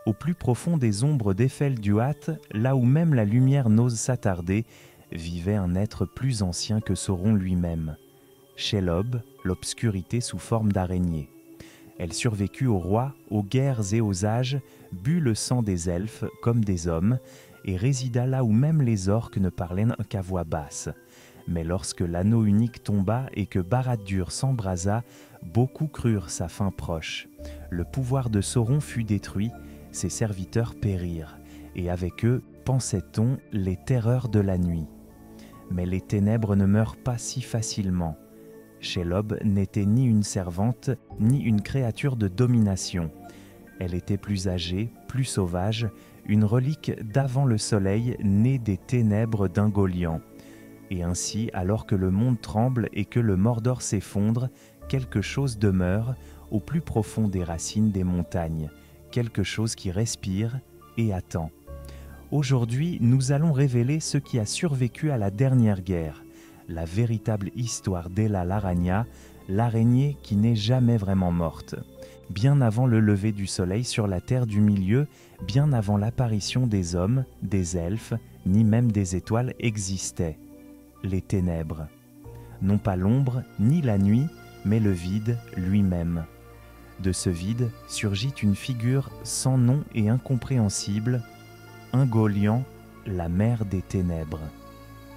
Au plus profond des ombres d'Eiffel-Duat, là où même la lumière n'ose s'attarder, vivait un être plus ancien que Sauron lui-même. Shelob, l'obscurité sous forme d'araignée. Elle survécut aux rois, aux guerres et aux âges, but le sang des elfes comme des hommes, et résida là où même les orques ne parlaient qu'à voix basse. Mais lorsque l'anneau unique tomba et que Barad-dûr s'embrasa, beaucoup crurent sa fin proche. Le pouvoir de Sauron fut détruit, ses serviteurs périrent, et avec eux, pensait-on, les terreurs de la nuit. Mais les ténèbres ne meurent pas si facilement. Shelob n'était ni une servante, ni une créature de domination. Elle était plus âgée, plus sauvage, une relique d'avant le soleil née des ténèbres d'Ungoliant. Et ainsi, alors que le monde tremble et que le Mordor s'effondre, quelque chose demeure au plus profond des racines des montagnes, quelque chose qui respire et attend. Aujourd'hui, nous allons révéler ce qui a survécu à la dernière guerre, la véritable histoire d'Ela l'Aranya, l'araignée qui n'est jamais vraiment morte. Bien avant le lever du soleil sur la terre du milieu, bien avant l'apparition des hommes, des elfes, ni même des étoiles existaient. Les ténèbres. Non pas l'ombre, ni la nuit, mais le vide lui-même. De ce vide surgit une figure sans nom et incompréhensible, Ungoliant, la mère des ténèbres.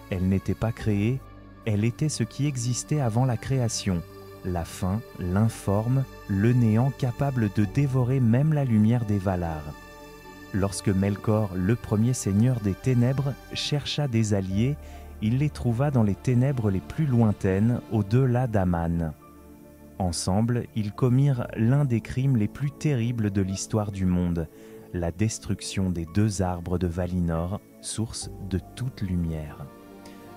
Elle n'était pas créée, elle était ce qui existait avant la création, la fin, l'informe, le néant capable de dévorer même la lumière des Valar. Lorsque Melkor, le premier seigneur des ténèbres, chercha des alliés, il les trouva dans les ténèbres les plus lointaines, au-delà d'Aman. Ensemble, ils commirent l'un des crimes les plus terribles de l'histoire du monde, la destruction des 2 arbres de Valinor, source de toute lumière.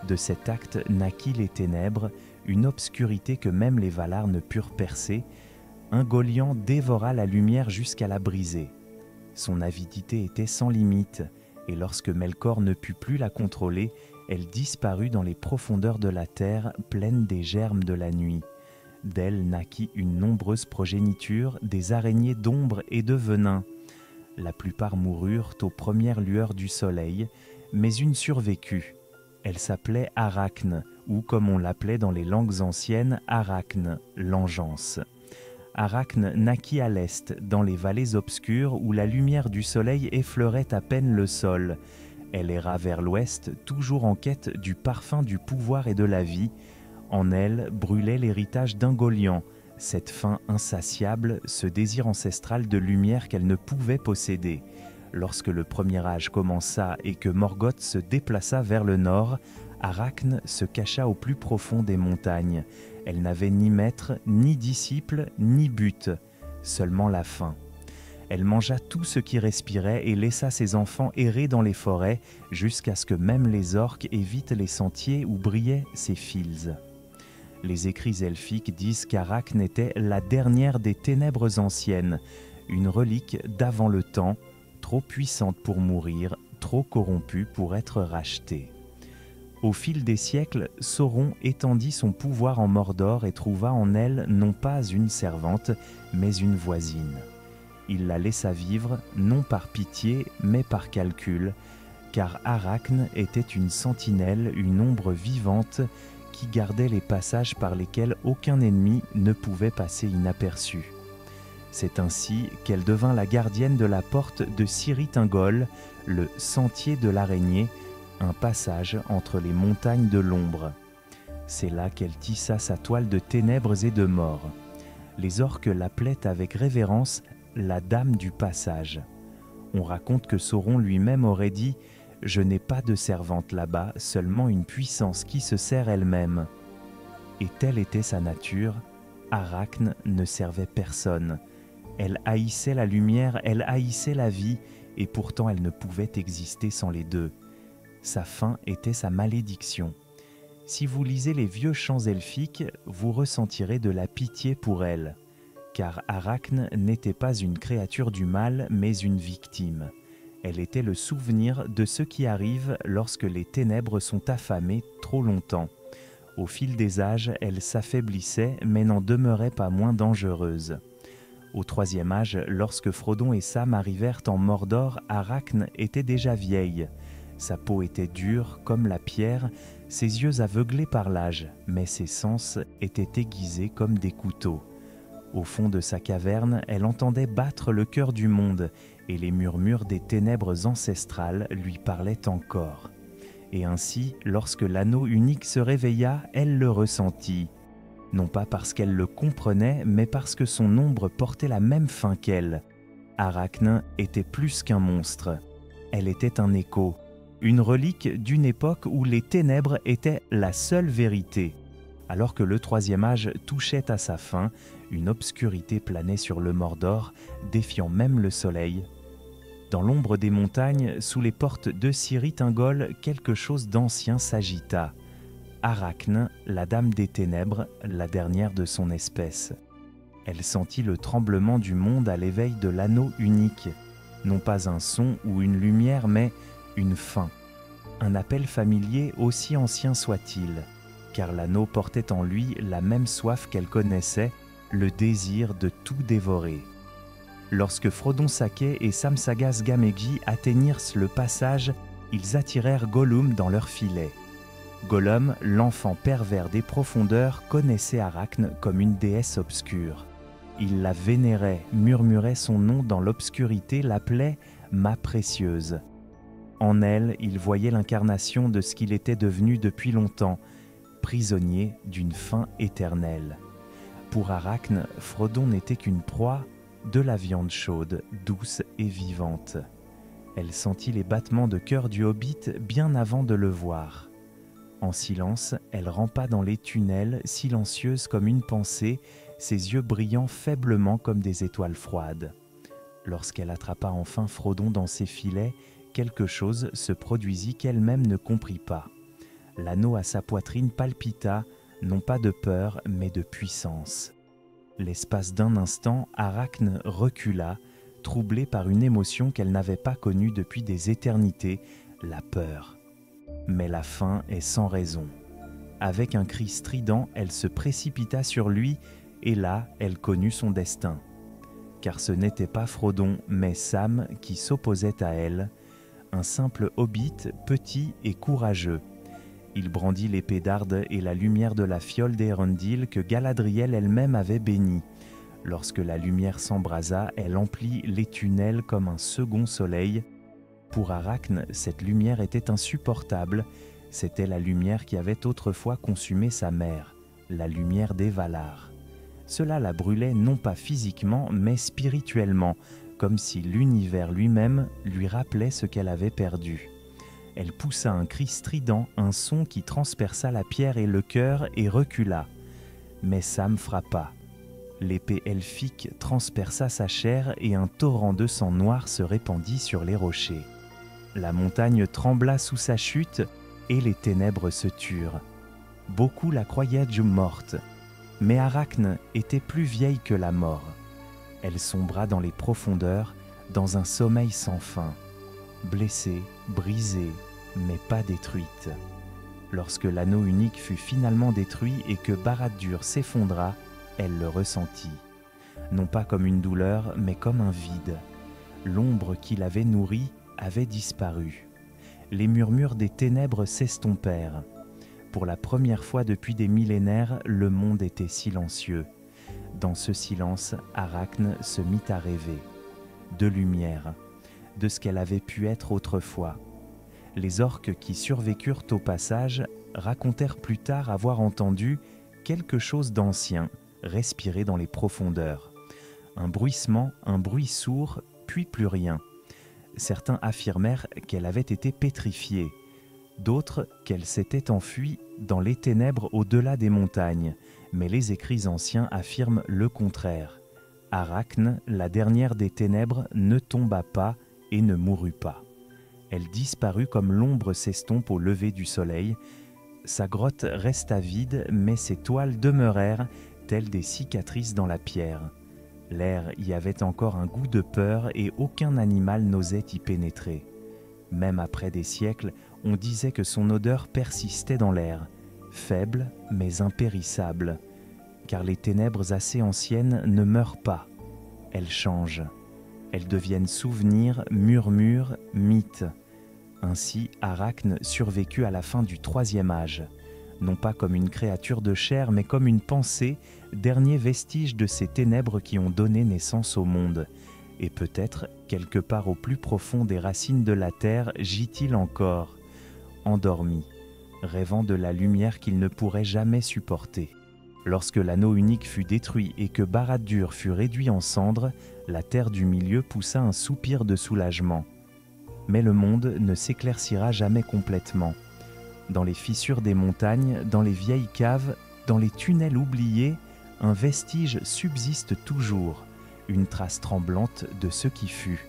De cet acte naquit les ténèbres, une obscurité que même les Valar ne purent percer. Ungoliant dévora la lumière jusqu'à la briser. Son avidité était sans limite, et lorsque Melkor ne put plus la contrôler, elle disparut dans les profondeurs de la terre, pleine des germes de la nuit. D'elle naquit une nombreuse progéniture, des araignées d'ombre et de venin. La plupart moururent aux premières lueurs du soleil, mais une survécut. Elle s'appelait Arachne, ou comme on l'appelait dans les langues anciennes, Arachne, l'engeance. Arachne naquit à l'est, dans les vallées obscures où la lumière du soleil effleurait à peine le sol. Elle erra vers l'ouest, toujours en quête du parfum du pouvoir et de la vie. En elle brûlait l'héritage d'Ungoliant, cette faim insatiable, ce désir ancestral de lumière qu'elle ne pouvait posséder. Lorsque le premier âge commença et que Morgoth se déplaça vers le nord, Arachne se cacha au plus profond des montagnes. Elle n'avait ni maître, ni disciple, ni but, seulement la faim. Elle mangea tout ce qui respirait et laissa ses enfants errer dans les forêts jusqu'à ce que même les orques évitent les sentiers où brillaient ses fils. Les écrits elfiques disent qu'Arachne était la dernière des ténèbres anciennes, une relique d'avant le temps, trop puissante pour mourir, trop corrompue pour être rachetée. Au fil des siècles, Sauron étendit son pouvoir en Mordor et trouva en elle non pas une servante, mais une voisine. Il la laissa vivre, non par pitié, mais par calcul, car Arachne était une sentinelle, une ombre vivante qui gardait les passages par lesquels aucun ennemi ne pouvait passer inaperçu. C'est ainsi qu'elle devint la gardienne de la porte de Cirith Ungol, le sentier de l'araignée, un passage entre les montagnes de l'ombre. C'est là qu'elle tissa sa toile de ténèbres et de mort. Les orques l'appelaient avec révérence la Dame du Passage. On raconte que Sauron lui-même aurait dit « Je n'ai pas de servante là-bas, seulement une puissance qui se sert elle-même. » Et telle était sa nature, Arachne ne servait personne. Elle haïssait la lumière, elle haïssait la vie, et pourtant elle ne pouvait exister sans les deux. Sa fin était sa malédiction. Si vous lisez les vieux chants elfiques, vous ressentirez de la pitié pour elle, car Arachne n'était pas une créature du mal, mais une victime. Elle était le souvenir de ce qui arrive lorsque les ténèbres sont affamées trop longtemps. Au fil des âges, elle s'affaiblissait, mais n'en demeurait pas moins dangereuse. Au troisième âge, lorsque Frodon et Sam arrivèrent en Mordor, Arachne était déjà vieille. Sa peau était dure comme la pierre, ses yeux aveuglés par l'âge, mais ses sens étaient aiguisés comme des couteaux. Au fond de sa caverne, elle entendait battre le cœur du monde, et les murmures des ténèbres ancestrales lui parlaient encore. Et ainsi, lorsque l'anneau unique se réveilla, elle le ressentit. Non pas parce qu'elle le comprenait, mais parce que son ombre portait la même fin qu'elle. Arachne était plus qu'un monstre. Elle était un écho, une relique d'une époque où les ténèbres étaient la seule vérité. Alors que le troisième âge touchait à sa fin, une obscurité planait sur le Mordor, défiant même le soleil. Dans l'ombre des montagnes, sous les portes de Cirith-Ungol, quelque chose d'ancien s'agita. Arachne, la dame des ténèbres, la dernière de son espèce. Elle sentit le tremblement du monde à l'éveil de l'anneau unique. Non pas un son ou une lumière, mais une faim. Un appel familier aussi ancien soit-il, car l'anneau portait en lui la même soif qu'elle connaissait, le désir de tout dévorer. Lorsque Frodon Sake et Samsagas Gamgee atteignirent le passage, ils attirèrent Gollum dans leur filet. Gollum, l'enfant pervers des profondeurs, connaissait Arachne comme une déesse obscure. Il la vénérait, murmurait son nom dans l'obscurité, l'appelait « ma précieuse ». En elle, il voyait l'incarnation de ce qu'il était devenu depuis longtemps, prisonnier d'une faim éternelle. Pour Arachne, Frodon n'était qu'une proie, de la viande chaude, douce et vivante. Elle sentit les battements de cœur du hobbit bien avant de le voir. En silence, elle rampa dans les tunnels, silencieuse comme une pensée, ses yeux brillant faiblement comme des étoiles froides. Lorsqu'elle attrapa enfin Frodon dans ses filets, quelque chose se produisit qu'elle-même ne comprit pas. L'anneau à sa poitrine palpita, non pas de peur, mais de puissance. L'espace d'un instant, Arachne recula, troublée par une émotion qu'elle n'avait pas connue depuis des éternités, la peur. Mais la faim est sans raison. Avec un cri strident, elle se précipita sur lui, et là, elle connut son destin. Car ce n'était pas Frodon, mais Sam qui s'opposait à elle, un simple hobbit petit et courageux. Il brandit l'épée d'Arde et la lumière de la fiole d'Erendil que Galadriel elle-même avait bénie. Lorsque la lumière s'embrasa, elle emplit les tunnels comme un second soleil. Pour Arachne, cette lumière était insupportable. C'était la lumière qui avait autrefois consumé sa mère, la lumière des Valar. Cela la brûlait non pas physiquement, mais spirituellement, comme si l'univers lui-même lui rappelait ce qu'elle avait perdu. Elle poussa un cri strident, un son qui transperça la pierre et le cœur et recula. Mais Sam frappa. L'épée elfique transperça sa chair et un torrent de sang noir se répandit sur les rochers. La montagne trembla sous sa chute et les ténèbres se turent. Beaucoup la croyaient morte, mais Arachne était plus vieille que la mort. Elle sombra dans les profondeurs, dans un sommeil sans fin, blessée, brisée, mais pas détruite. Lorsque l'anneau unique fut finalement détruit et que Barad-dûr s'effondra, elle le ressentit. Non pas comme une douleur, mais comme un vide. L'ombre qui l'avait nourrie avait disparu. Les murmures des ténèbres s'estompèrent. Pour la première fois depuis des millénaires, le monde était silencieux. Dans ce silence, Arachne se mit à rêver. De lumière, de ce qu'elle avait pu être autrefois. Les orques qui survécurent au passage racontèrent plus tard avoir entendu quelque chose d'ancien respirer dans les profondeurs. Un bruissement, un bruit sourd, puis plus rien. Certains affirmèrent qu'elle avait été pétrifiée, d'autres qu'elle s'était enfuie dans les ténèbres au-delà des montagnes, mais les écrits anciens affirment le contraire. Arachne, la dernière des ténèbres, ne tomba pas et ne mourut pas. Elle disparut comme l'ombre s'estompe au lever du soleil. Sa grotte resta vide, mais ses toiles demeurèrent, telles des cicatrices dans la pierre. L'air y avait encore un goût de peur et aucun animal n'osait y pénétrer. Même après des siècles, on disait que son odeur persistait dans l'air, faible mais impérissable, car les ténèbres assez anciennes ne meurent pas. elles changent. Elles deviennent souvenirs, murmures, mythes. Ainsi, Arachne survécut à la fin du troisième âge, non pas comme une créature de chair, mais comme une pensée, dernier vestige de ces ténèbres qui ont donné naissance au monde. Et peut-être, quelque part au plus profond des racines de la terre, gît-il encore, endormi, rêvant de la lumière qu'il ne pourrait jamais supporter. Lorsque l'anneau unique fut détruit et que Barad-dûr fut réduit en cendres, la terre du milieu poussa un soupir de soulagement. Mais le monde ne s'éclaircira jamais complètement. Dans les fissures des montagnes, dans les vieilles caves, dans les tunnels oubliés, un vestige subsiste toujours, une trace tremblante de ce qui fut.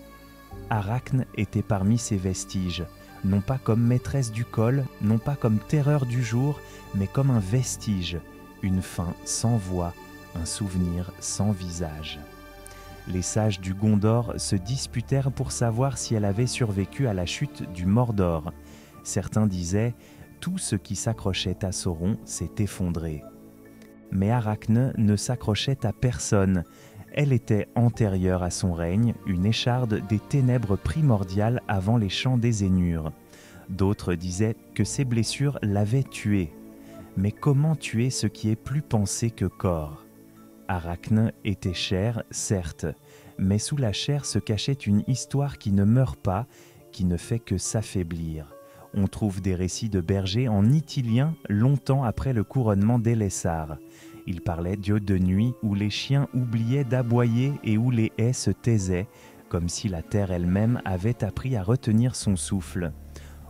Arachne était parmi ces vestiges, non pas comme maîtresse du col, non pas comme terreur du jour, mais comme un vestige, une fin sans voix, un souvenir sans visage. Les sages du Gondor se disputèrent pour savoir si elle avait survécu à la chute du Mordor. Certains disaient « tout ce qui s'accrochait à Sauron s'est effondré ». Mais Arachne ne s'accrochait à personne. Elle était antérieure à son règne, une écharde des ténèbres primordiales avant les champs des Ainur. D'autres disaient que ses blessures l'avaient tuée. Mais comment tuer ce qui est plus pensé que corps ? Arachne était chair, certes, mais sous la chair se cachait une histoire qui ne meurt pas, qui ne fait que s'affaiblir. On trouve des récits de bergers en italien longtemps après le couronnement d'Elessar. Il parlait d'yeux de nuit où les chiens oubliaient d'aboyer et où les haies se taisaient, comme si la terre elle-même avait appris à retenir son souffle.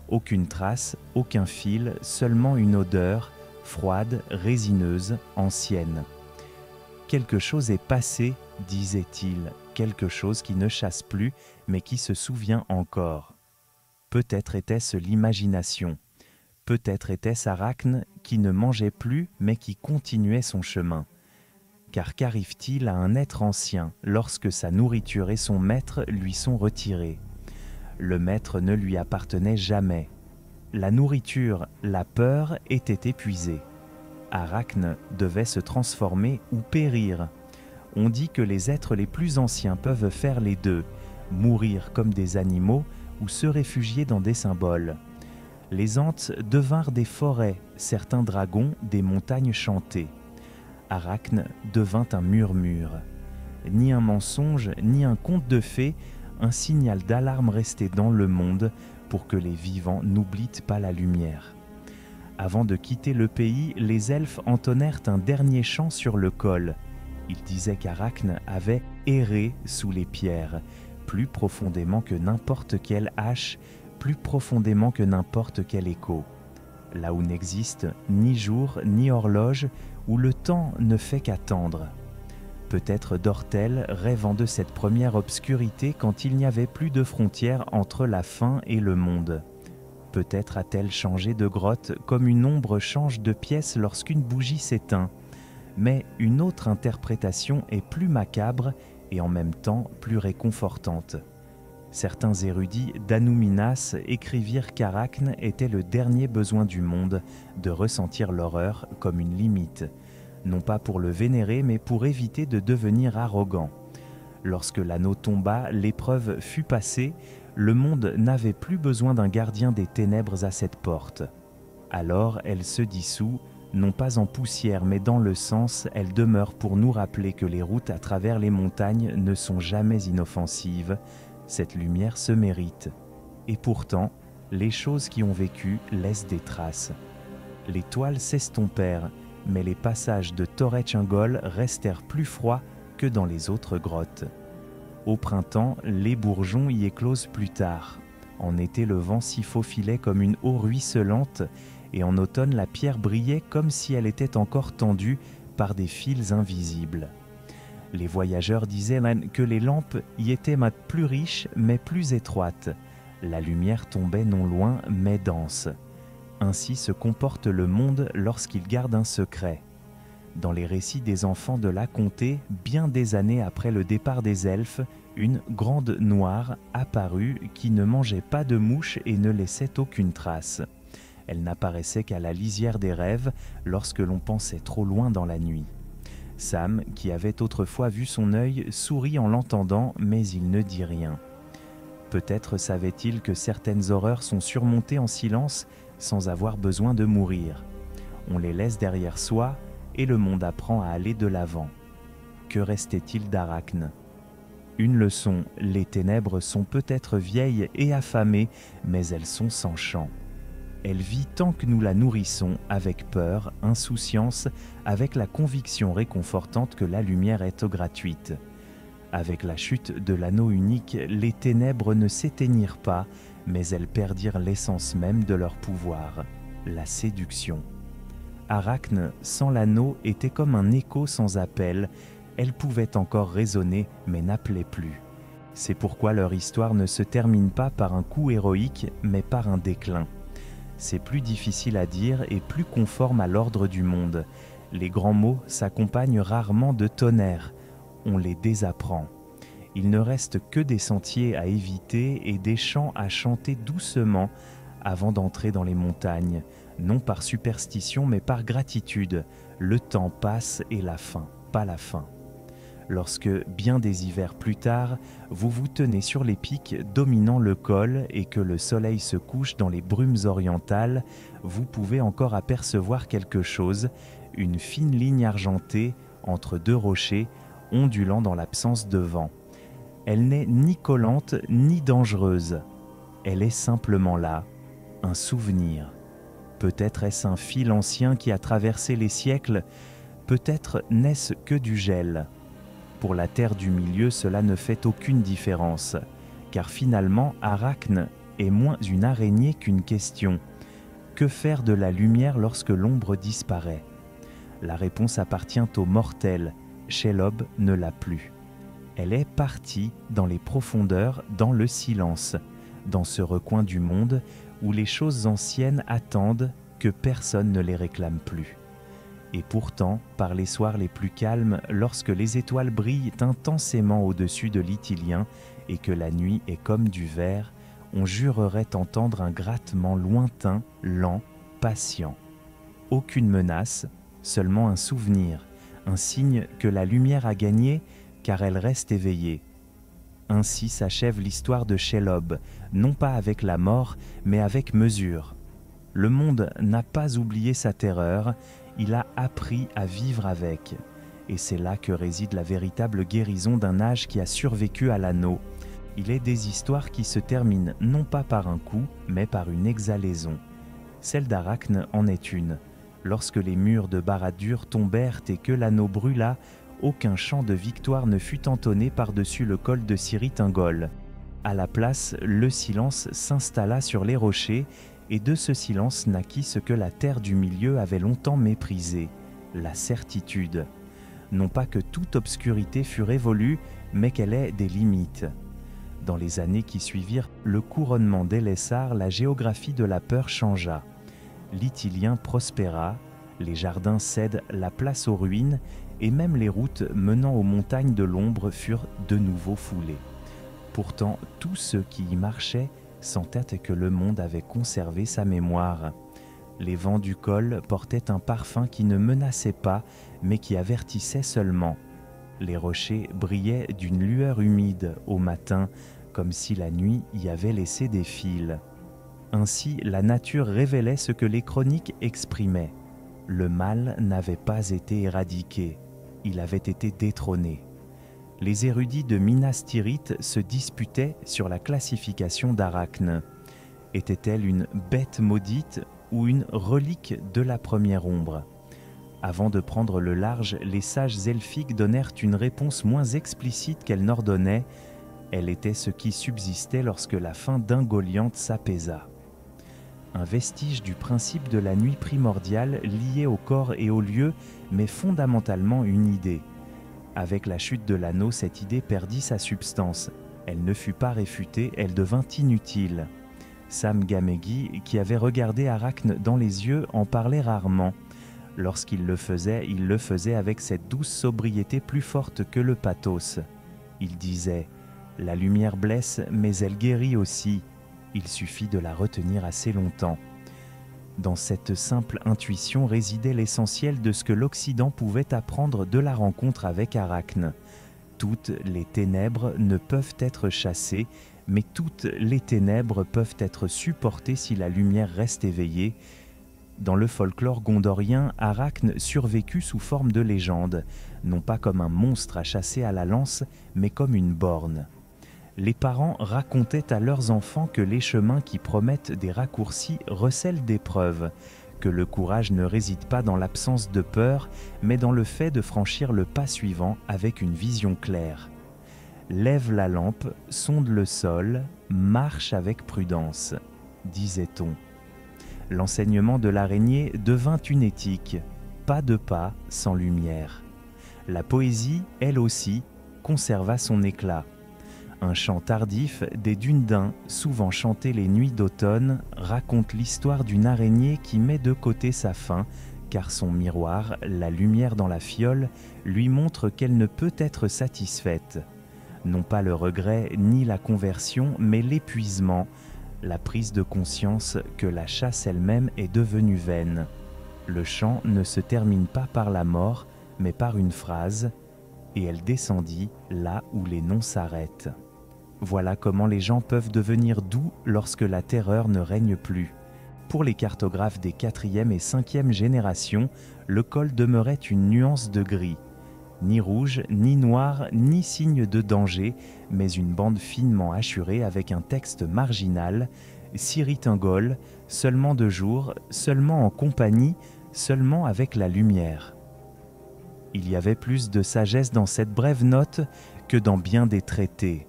Aucune trace, aucun fil, seulement une odeur, froide, résineuse, ancienne. Quelque chose est passé, disait-il, quelque chose qui ne chasse plus, mais qui se souvient encore. Peut-être était-ce l'imagination. Peut-être était-ce Arachne qui ne mangeait plus, mais qui continuait son chemin. Car qu'arrive-t-il à un être ancien lorsque sa nourriture et son maître lui sont retirés ? Le maître ne lui appartenait jamais. La nourriture, la peur étaient épuisées. Arachne devait se transformer ou périr. On dit que les êtres les plus anciens peuvent faire les deux, mourir comme des animaux ou se réfugier dans des symboles. Les Antes devinrent des forêts, certains dragons des montagnes chantées. Arachne devint un murmure. Ni un mensonge, ni un conte de fées, un signal d'alarme restait dans le monde pour que les vivants n'oublient pas la lumière. Avant de quitter le pays, les elfes entonnèrent un dernier chant sur le col. Ils disaient qu'Arachne avait erré sous les pierres, plus profondément que n'importe quelle hache, plus profondément que n'importe quel écho. Là où n'existe ni jour ni horloge, où le temps ne fait qu'attendre. Peut-être dort-elle, rêvant de cette première obscurité quand il n'y avait plus de frontières entre la fin et le monde. Peut-être a-t-elle changé de grotte comme une ombre change de pièce lorsqu'une bougie s'éteint. Mais une autre interprétation est plus macabre et en même temps plus réconfortante. Certains érudits d'Anouminas écrivirent qu'Arachne était le dernier besoin du monde, de ressentir l'horreur comme une limite, non pas pour le vénérer mais pour éviter de devenir arrogant. Lorsque l'anneau tomba, l'épreuve fut passée, le monde n'avait plus besoin d'un gardien des ténèbres à cette porte. Alors elle se dissout, non pas en poussière mais dans le sens, elle demeure pour nous rappeler que les routes à travers les montagnes ne sont jamais inoffensives. Cette lumière se mérite. Et pourtant, les choses qui ont vécu laissent des traces. Les toiles s'estompèrent, mais les passages de Torech-Ungol restèrent plus froids que dans les autres grottes. Au printemps, les bourgeons y éclosent plus tard. En été, le vent s'y faufilait comme une eau ruisselante, et en automne, la pierre brillait comme si elle était encore tendue par des fils invisibles. Les voyageurs disaient que les lampes y étaient plus riches mais plus étroites. La lumière tombait non loin mais dense. Ainsi se comporte le monde lorsqu'il garde un secret. Dans les récits des enfants de la comté, bien des années après le départ des elfes, une grande noire apparut qui ne mangeait pas de mouches et ne laissait aucune trace. Elle n'apparaissait qu'à la lisière des rêves lorsque l'on pensait trop loin dans la nuit. Sam, qui avait autrefois vu son œil, sourit en l'entendant, mais il ne dit rien. Peut-être savait-il que certaines horreurs sont surmontées en silence sans avoir besoin de mourir. On les laisse derrière soi et le monde apprend à aller de l'avant. Que restait-il d'Arachne ? Une leçon, les ténèbres sont peut-être vieilles et affamées, mais elles sont sans chant. Elle vit tant que nous la nourrissons, avec peur, insouciance, avec la conviction réconfortante que la lumière est gratuite. Avec la chute de l'anneau unique, les ténèbres ne s'éteignirent pas, mais elles perdirent l'essence même de leur pouvoir, la séduction. Arachne, sans l'anneau, était comme un écho sans appel. Elle pouvait encore résonner, mais n'appelait plus. C'est pourquoi leur histoire ne se termine pas par un coup héroïque, mais par un déclin. C'est plus difficile à dire et plus conforme à l'ordre du monde. Les grands mots s'accompagnent rarement de tonnerre. On les désapprend. Il ne reste que des sentiers à éviter et des chants à chanter doucement avant d'entrer dans les montagnes, non par superstition mais par gratitude. Le temps passe et la fin, pas la fin. Lorsque, bien des hivers plus tard, vous vous tenez sur les pics dominant le col et que le soleil se couche dans les brumes orientales, vous pouvez encore apercevoir quelque chose, une fine ligne argentée entre deux rochers, ondulant dans l'absence de vent. Elle n'est ni collante ni dangereuse. Elle est simplement là, un souvenir. Peut-être est-ce un fil ancien qui a traversé les siècles, peut-être n'est-ce que du gel. Pour la terre du milieu, cela ne fait aucune différence, car finalement, Arachne est moins une araignée qu'une question. Que faire de la lumière lorsque l'ombre disparaît ? La réponse appartient aux mortels. Shelob ne l'a plus. Elle est partie dans les profondeurs, dans le silence, dans ce recoin du monde où les choses anciennes attendent que personne ne les réclame plus. Et pourtant, par les soirs les plus calmes, lorsque les étoiles brillent intensément au-dessus de l'Ithilien et que la nuit est comme du verre, on jurerait entendre un grattement lointain, lent, patient. Aucune menace, seulement un souvenir, un signe que la lumière a gagné car elle reste éveillée. Ainsi s'achève l'histoire de Shelob, non pas avec la mort, mais avec mesure. Le monde n'a pas oublié sa terreur, il a appris à vivre avec. Et c'est là que réside la véritable guérison d'un âge qui a survécu à l'anneau. Il est des histoires qui se terminent non pas par un coup, mais par une exhalaison. Celle d'Arachne en est une. Lorsque les murs de Barad-dûr tombèrent et que l'anneau brûla, aucun chant de victoire ne fut entonné par-dessus le col de Cirith-Ungol. À la place, le silence s'installa sur les rochers, et de ce silence naquit ce que la terre du milieu avait longtemps méprisé, la certitude. Non pas que toute obscurité fût révolue, mais qu'elle ait des limites. Dans les années qui suivirent le couronnement d'Elessar, la géographie de la peur changea. L'Ithilien prospéra, les jardins cèdent la place aux ruines, et même les routes menant aux montagnes de l'ombre furent de nouveau foulées. Pourtant, tous ceux qui y marchaient sentaient que le monde avait conservé sa mémoire. Les vents du col portaient un parfum qui ne menaçait pas, mais qui avertissait seulement. Les rochers brillaient d'une lueur humide au matin, comme si la nuit y avait laissé des fils. Ainsi, la nature révélait ce que les chroniques exprimaient. Le mal n'avait pas été éradiqué, il avait été détrôné. Les érudits de Minas Tirith se disputaient sur la classification d'Arachne. Était-elle une bête maudite ou une relique de la première ombre ? Avant de prendre le large, les sages elfiques donnèrent une réponse moins explicite qu'elle n'ordonnait. Elle était ce qui subsistait lorsque la faim d'Ungoliant s'apaisa. Un vestige du principe de la nuit primordiale lié au corps et au lieu, mais fondamentalement une idée. Avec la chute de l'anneau, cette idée perdit sa substance. Elle ne fut pas réfutée, elle devint inutile. Sam Gamgee, qui avait regardé Arachne dans les yeux, en parlait rarement. Lorsqu'il le faisait avec cette douce sobriété plus forte que le pathos. Il disait « La lumière blesse, mais elle guérit aussi. Il suffit de la retenir assez longtemps. » Dans cette simple intuition résidait l'essentiel de ce que l'Occident pouvait apprendre de la rencontre avec Arachne. Toutes les ténèbres ne peuvent être chassées, mais toutes les ténèbres peuvent être supportées si la lumière reste éveillée. Dans le folklore gondorien, Arachne survécut sous forme de légende, non pas comme un monstre à chasser à la lance, mais comme une borne. Les parents racontaient à leurs enfants que les chemins qui promettent des raccourcis recèlent d'épreuves, que le courage ne réside pas dans l'absence de peur, mais dans le fait de franchir le pas suivant avec une vision claire. Lève la lampe, sonde le sol, marche avec prudence, disait-on. L'enseignement de l'araignée devint une éthique, pas de pas sans lumière. La poésie, elle aussi, conserva son éclat. Un chant tardif des dunes d'Ain, souvent chanté les nuits d'automne, raconte l'histoire d'une araignée qui met de côté sa faim, car son miroir, la lumière dans la fiole, lui montre qu'elle ne peut être satisfaite. Non pas le regret ni la conversion, mais l'épuisement, la prise de conscience que la chasse elle-même est devenue vaine. Le chant ne se termine pas par la mort, mais par une phrase, et elle descendit là où les noms s'arrêtent. Voilà comment les gens peuvent devenir doux lorsque la terreur ne règne plus. Pour les cartographes des 4e et 5e générations, le col demeurait une nuance de gris. Ni rouge, ni noir, ni signe de danger, mais une bande finement hachurée avec un texte marginal, Cirith-Ungol, seulement de jour, seulement en compagnie, seulement avec la lumière. Il y avait plus de sagesse dans cette brève note que dans bien des traités.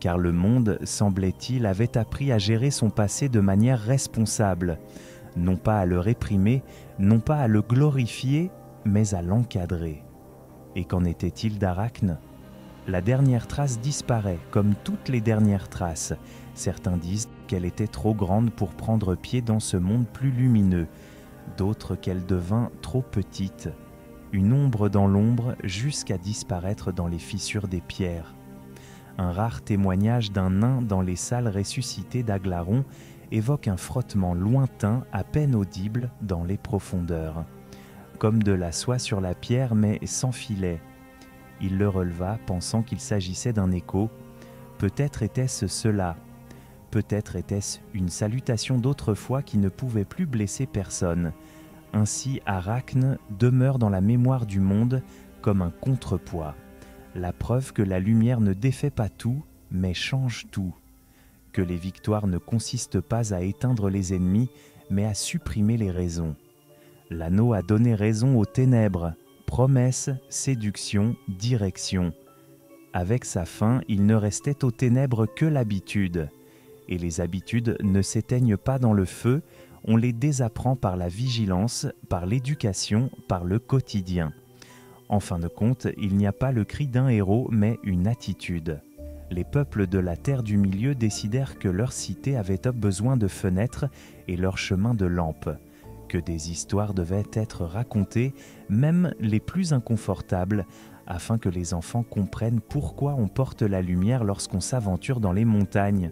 Car le monde, semblait-il, avait appris à gérer son passé de manière responsable, non pas à le réprimer, non pas à le glorifier, mais à l'encadrer. Et qu'en était-il d'Arachne ? La dernière trace disparaît, comme toutes les dernières traces. Certains disent qu'elle était trop grande pour prendre pied dans ce monde plus lumineux, d'autres qu'elle devint trop petite, une ombre dans l'ombre jusqu'à disparaître dans les fissures des pierres. Un rare témoignage d'un nain dans les salles ressuscitées d'Aglaron évoque un frottement lointain à peine audible dans les profondeurs. Comme de la soie sur la pierre, mais sans filet. Il le releva, pensant qu'il s'agissait d'un écho. Peut-être était-ce cela. Peut-être était-ce une salutation d'autrefois qui ne pouvait plus blesser personne. Ainsi, Arachne demeure dans la mémoire du monde comme un contrepoids. La preuve que la lumière ne défait pas tout, mais change tout. Que les victoires ne consistent pas à éteindre les ennemis, mais à supprimer les raisons. L'anneau a donné raison aux ténèbres, promesse, séduction, direction. Avec sa fin, il ne restait aux ténèbres que l'habitude. Et les habitudes ne s'éteignent pas dans le feu, on les désapprend par la vigilance, par l'éducation, par le quotidien. En fin de compte, il n'y a pas le cri d'un héros, mais une attitude. Les peuples de la Terre du Milieu décidèrent que leur cité avait besoin de fenêtres et leur chemin de lampes, que des histoires devaient être racontées, même les plus inconfortables, afin que les enfants comprennent pourquoi on porte la lumière lorsqu'on s'aventure dans les montagnes.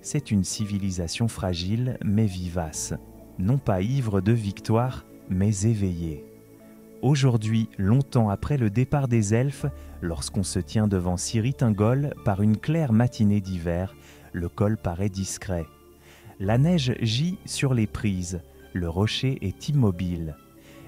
C'est une civilisation fragile mais vivace, non pas ivre de victoire, mais éveillée. Aujourd'hui, longtemps après le départ des elfes, lorsqu'on se tient devant Cirith-Ungol par une claire matinée d'hiver, le col paraît discret. La neige gît sur les prises, le rocher est immobile.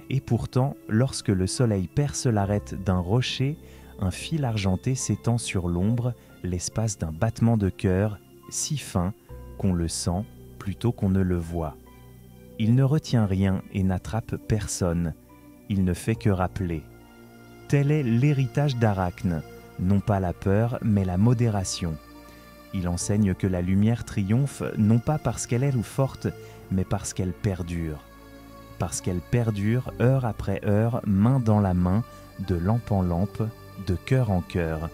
Et pourtant, lorsque le soleil perce l'arête d'un rocher, un fil argenté s'étend sur l'ombre, l'espace d'un battement de cœur, si fin qu'on le sent plutôt qu'on ne le voit. Il ne retient rien et n'attrape personne. Il ne fait que rappeler. Tel est l'héritage d'Arachne, non pas la peur, mais la modération. Il enseigne que la lumière triomphe non pas parce qu'elle est forte, mais parce qu'elle perdure. Parce qu'elle perdure heure après heure, main dans la main, de lampe en lampe, de cœur en cœur.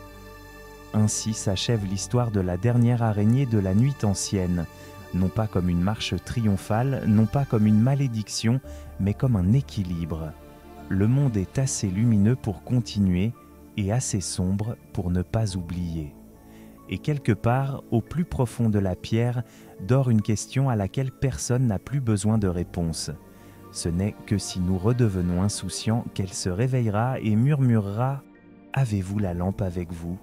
Ainsi s'achève l'histoire de la dernière araignée de la nuit ancienne, non pas comme une marche triomphale, non pas comme une malédiction, mais comme un équilibre. Le monde est assez lumineux pour continuer et assez sombre pour ne pas oublier. Et quelque part, au plus profond de la pierre, dort une question à laquelle personne n'a plus besoin de réponse. Ce n'est que si nous redevenons insouciants qu'elle se réveillera et murmurera « Avez-vous la lampe avec vous ?»